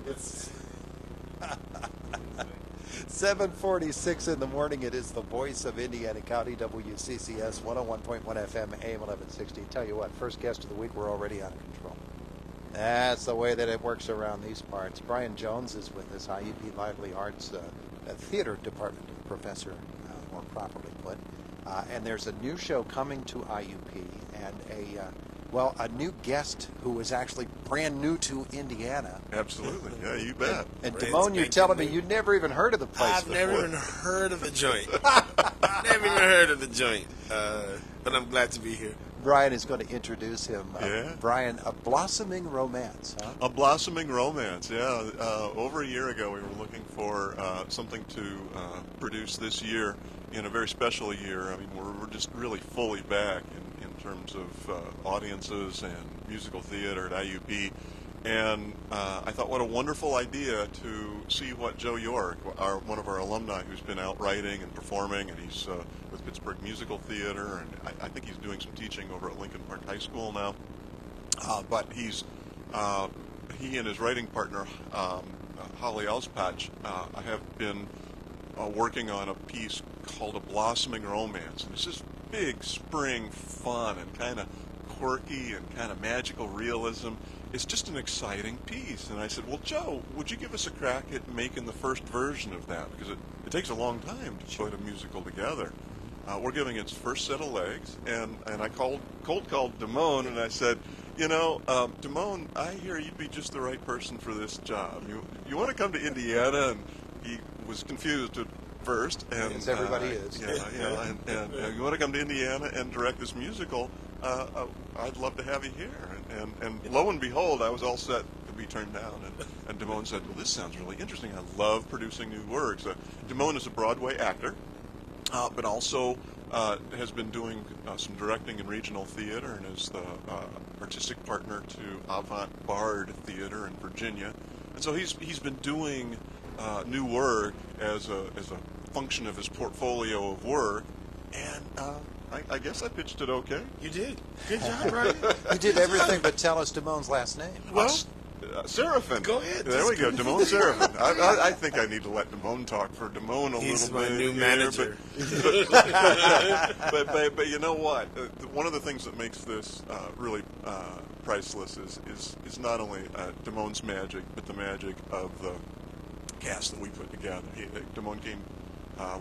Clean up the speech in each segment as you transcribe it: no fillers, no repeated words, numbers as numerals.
It's 7:46 in the morning. It is the voice of Indiana County, WCCS 101.1 FM, AM 1160. Tell you what, first guest of the week, we're already out of control. That's the way that it works around these parts. Brian Jones is with us, IUP Lively Arts Theater Department professor, more properly put. And there's a new show coming to IUP, and a new guest who is actually brand new to Indiana. Absolutely. Yeah, you bet. And DeMone, you're telling me you'd never even heard of the place I've before. never even heard of the joint. Never even heard of the joint. But I'm glad to be here. Brian is going to introduce him. Yeah. Brian, a blossoming romance, huh? A blossoming romance, yeah. Over a year ago, we were looking for something to produce this year in a very special year. I mean, we're just really fully back in terms of audiences and musical theater at IUP. And I thought, what a wonderful idea to see what Joe York, one of our alumni who's been out writing and performing, and he's with Pittsburgh Musical Theater, and I think he's doing some teaching over at Lincoln Park High School now. But he and his writing partner, Holly Elspach, have been working on a piece called A Blossoming Romance. And it's just big spring fun and kind of quirky and kind of magical realism. It's just an exciting piece. And I said, well, Joe, would you give us a crack at making the first version of that? Because it takes a long time to put a musical together. We're giving its first set of legs. And I cold called DeMone, and I said, DeMone, I hear you'd be just the right person for this job. You want to come to Indiana? And he was confused at first. And, As everybody is. And you want to come to Indiana and direct this musical? I'd love to have you here. And lo and behold, I was all set to be turned down. And DeMone said, well, this sounds really interesting. I love producing new works. DeMone is a Broadway actor, but also has been doing some directing in regional theater and is the artistic partner to Avant Bard Theater in Virginia. And so he's been doing new work as a function of his portfolio of work. And I guess I pitched it okay. You did. Good job, Brian. You did everything but tell us DeMone's last name. Well, Seraphin. Go ahead. There we go, DeMone Seraphin. I think I need to let DeMone talk for DeMone He's little bit. my new manager. But you know what? One of the things that makes this really priceless is not only DeMone's magic, but the magic of the cast that we put together. DeMone came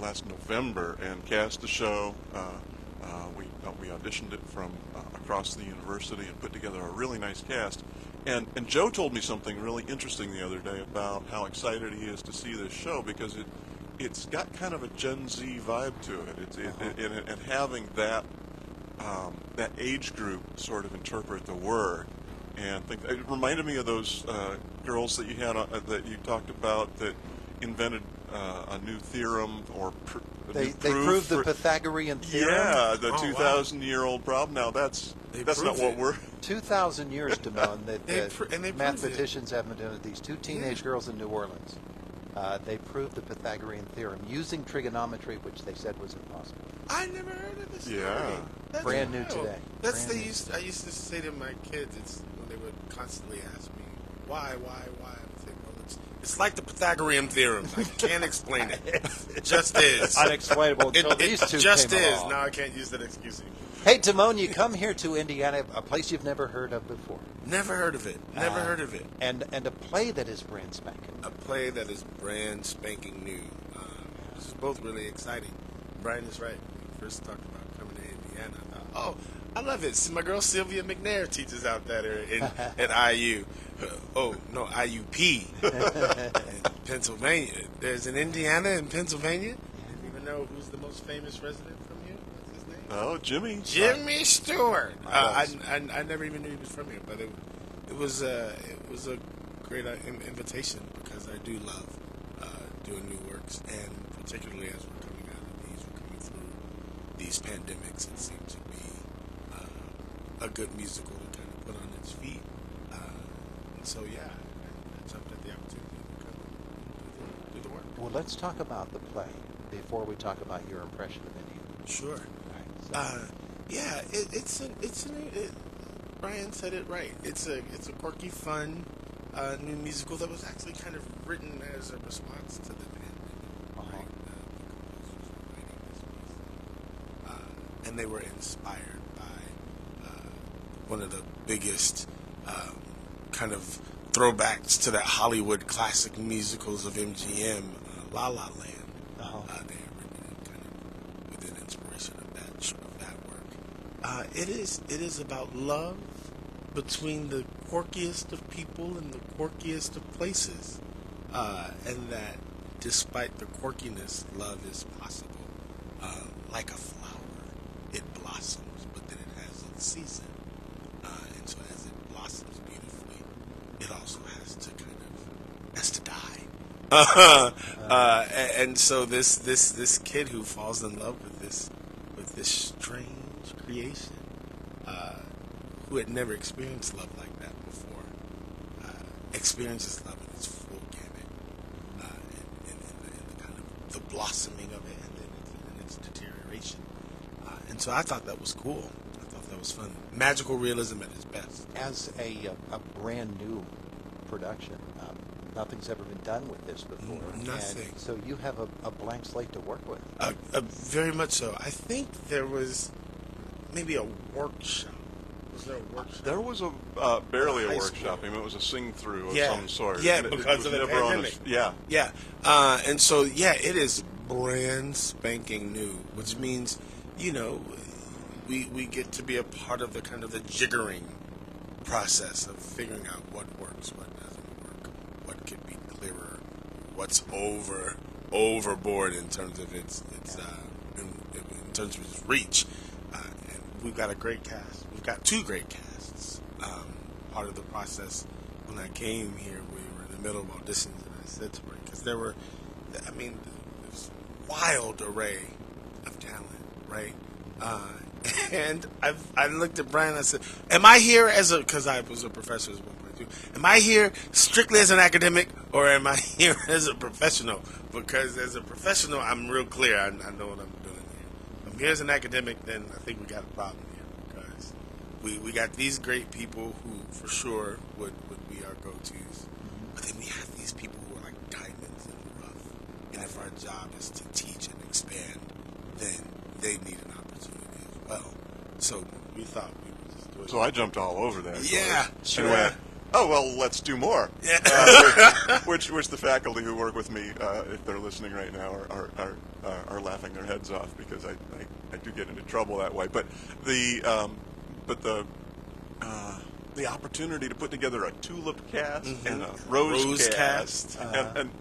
last November and cast a show. We auditioned it from across the university and put together a really nice cast. And Joe told me something really interesting the other day about how excited he is to see this show because it's got kind of a Gen Z vibe to it. And having that age group sort of interpret the work and think, it reminded me of those girls that you had that you talked about that invented a new theorem or They proved the Pythagorean theorem. Yeah, the 2,000-year-old problem. Now that's not what we're 2,000 years, DeMone, and they mathematicians have been doing it. These two teenage girls in New Orleans. They proved the Pythagorean theorem using trigonometry, which they said was impossible. I never heard of this. Yeah. That's Brand new wild. today. I used to say to my kids, when they would constantly ask me, why? I would say, well, it's like the Pythagorean theorem. I can't explain it. It just is. Unexplainable until these two just came is. along. Now I can't use that excuse anymore. Hey, DeMone, you come here to Indiana, a place you've never heard of before. Never heard of it. Never heard of it. And a play that is brand spanking. A play that is brand spanking new. This is both really exciting. Brian is right. When we first talked about coming to Indiana, I thought, oh, I love it. See, my girl Sylvia McNair teaches out there at IU. Oh, no, IUP in Pennsylvania. There's an Indiana in Pennsylvania. Do you even know who's the most famous resident from here? What's his name? Oh, Jimmy. Jimmy Stewart. I never even knew he was from here, but it was a great invitation because I do love doing new works, and particularly as we're coming through these pandemics, it seemed to be a good musical to kind of put on its feet. And so, yeah, I jumped at the opportunity to come and do the work. Well, let's talk about the play before we talk about your impression of Indiana. Sure. Right, yeah, Brian said it right. It's a quirky, fun new musical that was actually kind of written as a response to the pandemic. Right? The composers were writing this piece, and they were inspired by one of the biggest kind of throwbacks to that Hollywood classic musicals of MGM, La La Land. They had written it kind of with an inspiration of that work. It is about love between the quirkiest of people and the quirkiest of places, and that despite the quirkiness, love is possible. Like a flower, it blossoms, but then it has its season, and so as it blossoms beautifully, it also has to die. And so this kid who falls in love with this strange creation, who had never experienced love like that before, experiences love in its full gamut, and the kind of the blossoming of it, and then its deterioration. And so I thought that was cool. I thought that was fun. Magical realism at its best. As a brand new production, nothing's ever been done with this before. Nothing. And so you have a blank slate to work with. Very much so. I think there was maybe a workshop. Was there a workshop? There was barely a workshop. I mean, it was a sing-through of some sort. Yeah, And because of the pandemic. Yeah. And so, it is brand spanking new, which means, we get to be a part of the kind of the jiggering process of figuring out what works, what doesn't work, what could be clearer, what's overboard in terms of its in terms of its reach. And we've got a great cast. We've got two great casts. Part of the process when I came here, we were in the middle of auditions, and I said to her, because there was wild array of talent, right? And I looked at Brian and I said, am I here because I was a professor at one point too, am I here strictly as an academic, or am I here as a professional? Because as a professional, I'm real clear. I know what I'm doing here. If I'm here as an academic, then I think we got a problem here, because we got these great people who for sure would be our go-tos. But then we have these people who are like diamonds in the rough. And if our job is to teach and expand, then they need an opportunity as well. So we thought we would just do it. So I jumped all over that. Yeah, sure. And went, oh, well, let's do more. Yeah. Which the faculty who work with me, if they're listening right now, are laughing their heads off, because I do get into trouble that way. But the opportunity to put together a tulip cast and a rose cast.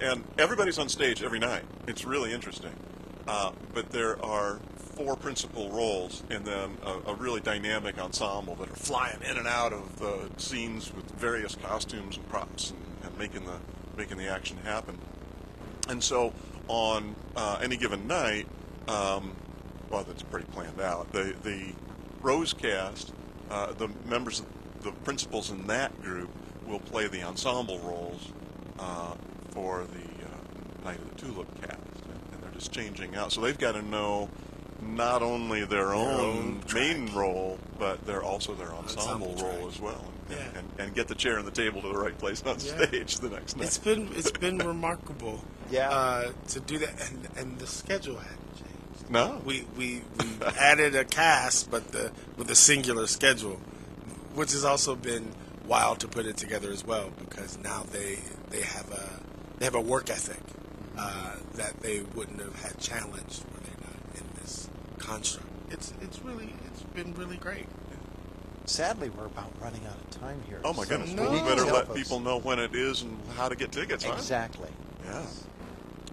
And everybody's on stage every night. It's really interesting. But there are 4 principal roles, and then a really dynamic ensemble that are flying in and out of the scenes with various costumes and props and making the action happen. And so on any given night, well, that's pretty planned out. The Rose cast, the members, the principals in that group will play the ensemble roles for the Night of the Tulip cast. Changing out, so they've got to know not only their own main role, but they're also their ensemble role as well, and get the chair and the table to the right place on stage the next night. It's been remarkable, to do that, and the schedule hadn't changed. No, we added a cast, but with a singular schedule, which has also been wild to put it together as well, because now they have a work ethic that they wouldn't have had challenged were they not in this construct. It's been really great. Sadly, we're about running out of time here. Oh my goodness! No. Well, we better let people know when it is and how to get tickets. Exactly. Huh? Yeah.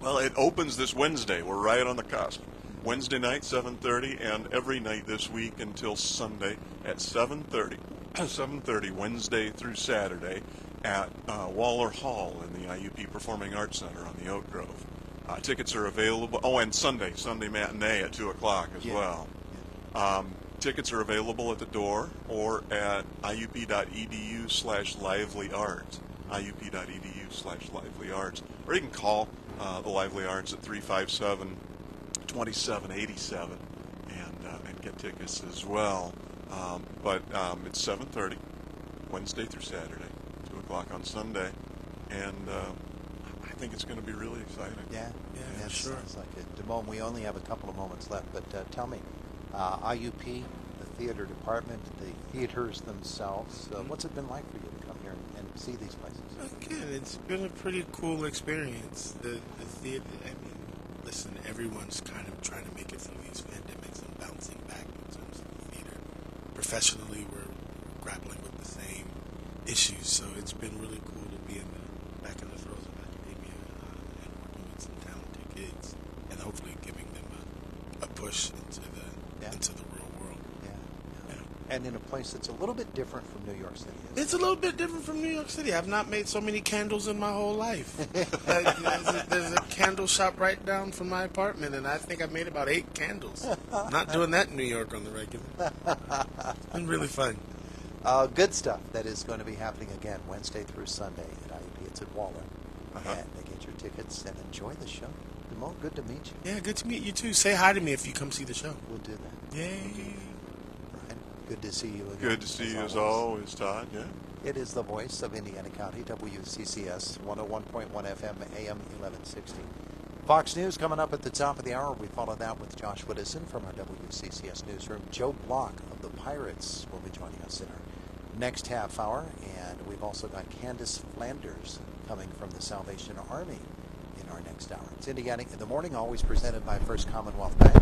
Well, it opens this Wednesday. We're right on the cusp. Wednesday night, 7:30, and every night this week until Sunday at 7:30. 7:30 Wednesday through Saturday at Waller Hall in the IUP Performing Arts Center on the Oak Grove. Tickets are available. Oh, and Sunday matinee at 2 o'clock as well. Tickets are available at the door or at iup.edu/livelyarts. iup.edu/livelyarts. Or you can call the Lively Arts at 357-2787 and get tickets as well. But it's 7:30 Wednesday through Saturday, 2 o'clock on Sunday, and I think it's going to be really exciting. Yeah, for sure. Sounds like it. DeMone, we only have a couple of moments left, but tell me, IUP, the theater department, the theaters themselves, what's it been like for you to come here and see these places? Again, it's been a pretty cool experience. The theater, I mean, listen, everyone's kind of trying to make it through these pandemics and bouncing back in terms of the theater. Professionally, we're grappling with the same issues, so it's been really cool to be back in the throes of academia and working with some talented kids, and hopefully giving them a push into the real world. Yeah. And in a place that's a little bit different from New York City. It's a little bit different from New York City. I've not made so many candles in my whole life. There's a candle shop right down from my apartment, and I think I made about 8 candles. Not doing that in New York on the regular. It's been really fun. Good stuff that is going to be happening again Wednesday through Sunday at IUP. It's at Waller. And get your tickets and enjoy the show. DeMone, good to meet you. Yeah, good to meet you too. Say hi to me if you come see the show. We'll do that. Yay. Brian, good to see you again. Good to see you as always, Todd. Yeah. It is the voice of Indiana County, WCCS, 101.1 FM, AM 1160. Fox News coming up at the top of the hour. We follow that with Josh Woodison from our WCCS newsroom. Joe Block of the Pirates will be joining us in our next half hour. And we've also got Candace Flanders coming from the Salvation Army in our next hour. It's Indiana in the Morning, always presented by First Commonwealth Bank.